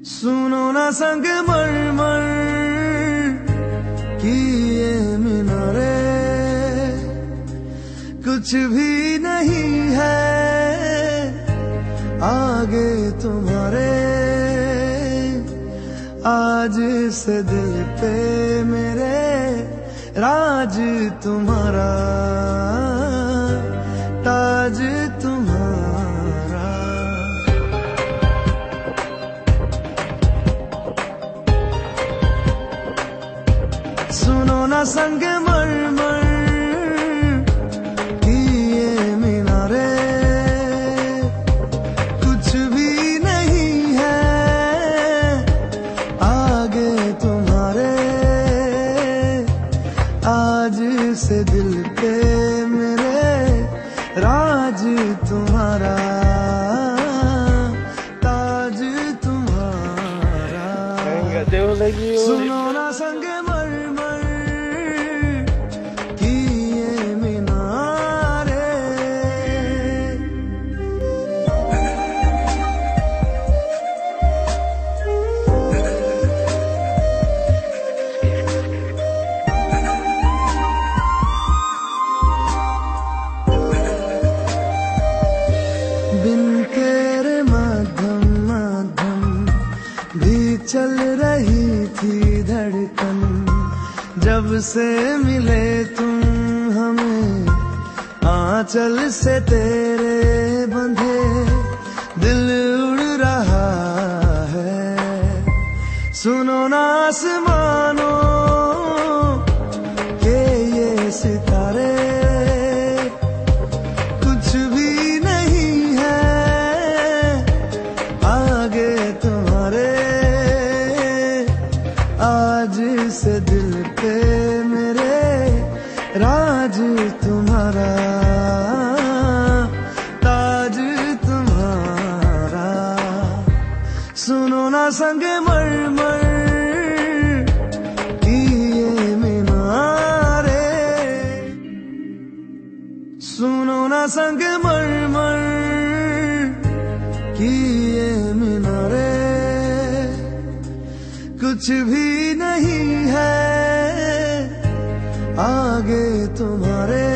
सुनो ना संगमरमर की ये मीनारे, कुछ भी नहीं है आगे तुम्हारे। आज से दिल पे मेरे राज तुम्हारा, ताज तुम्हारा। सुनो ना संगमरमर की ये मीनारे, कुछ भी नहीं है आगे तुम्हारे। आज से दिल पे मेरे राज तुम्हारा, ताज तुम्हारा। सुनो ना संगमरमर की ये मीनारे। बिन तेरे मध्यम मध्यम भी चल रही थी धड़कन। जब से मिले तुम हमें आंचल से तेरे बंधे, दिल उड़ रहा है। सुनो ना आसमानों के ये सितारे, कुछ भी नहीं है आगे तुम्हारे। आज से दिल पे मेरे राज तुम्हारा, ताज तुम्हारा। सुनो ना संगमरमर की ये मीनारे, सुनो ना संगमरमर की ये मीनारे। कुछ भी नहीं है आगे तुम्हारे।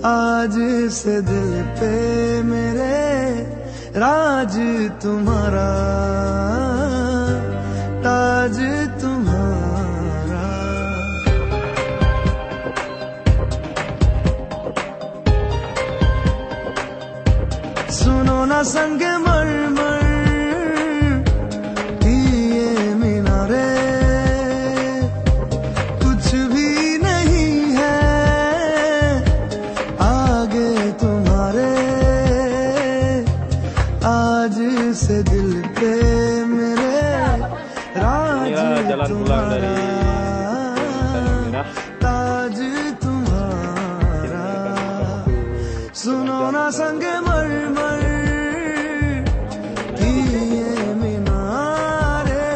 आज से दिल पे मेरे राज तुम्हारा, ताज तुम्हारा। सुनो ना संगमरमर की ये मीनारे, कुछ भी नहीं है आगे तुम्हारे। आज से दिल पे मेरे राज तुम्हारा, ताज तुम्हारा। सुनो ना संगमरमर की ये मीनारे।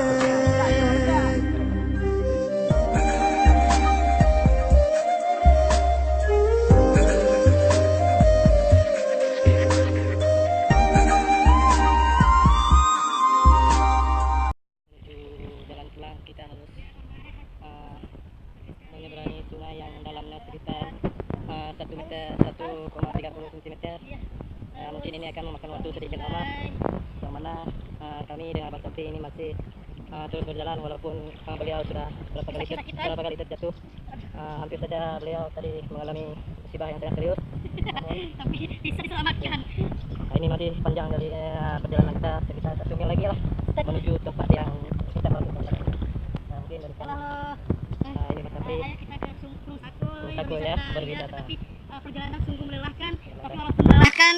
Jalan pulang kita harus menyeberangi sungai yang dalamnya sekitar 1 meter 1,30 cm. Mungkin ini akan memakan waktu sedikit lama, yang mana kami dengan Abang Sofi ini masih terus berjalan walaupun beliau sudah berapa kali terjatuh. Hampir saja beliau tadi mengalami musibah yang sangat serius. Tapi bisa diselamatkan. Ini masih panjang dari perjalanan kita, sekitar 1 mil lagi lah menuju tempat yang kita mau tuju. Mungkin dari sana ini Mas Sofi. Ayo kita ke Krung Sakul ya, berwisata. Tapi perjalanan sungguh melelahkan. Tapi walaupun melelahkan,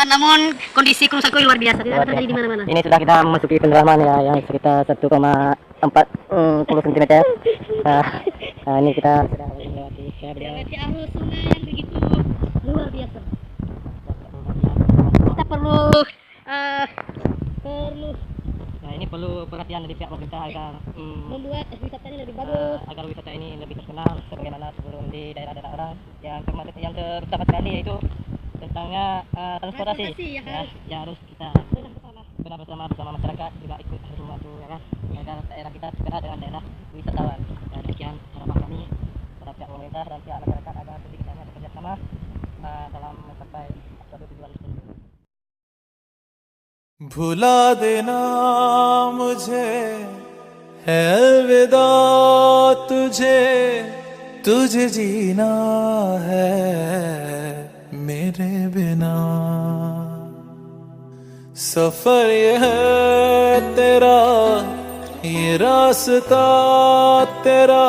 namun kondisi Krung Sakul luar biasa. Tidak ada terjadi di mana-mana. Ini sudah kita memasuki pendalaman ya, yang sekitar 1,40 cm. Ini kita sudah melewati Melewati arus sungai yang begitu luar biasa. Kita perlu Nah, ini perlu perhatian dari pihak pemerintah agar membuat wisata ini lebih bagus. Agar wisata ini lebih terkenal sebagaimana sebelum di daerah-daerah orang yang terutama sekali yaitu tentangnya transportasi ya, yang harus kita bergerak bersama masyarakat juga ikut membantu ya kan agar daerah kita terkenal dengan daerah wisatawan. Demikian harapan kami pada pihak pemerintah dan pihak masyarakat agar ketiganya bekerja sama dalam mencapai suatu tujuan tersebut. भुला देना मुझे है अलविदा तुझे, तुझे जीना है मेरे बिना। सफर ये है तेरा, ये रास्ता तेरा,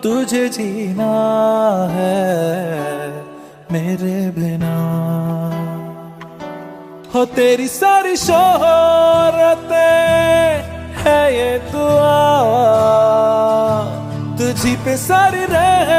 तुझे जीना है मेरे बिना। हो तेरी सारी शोहरतें है ये दुआ, तुझी पे सारी रह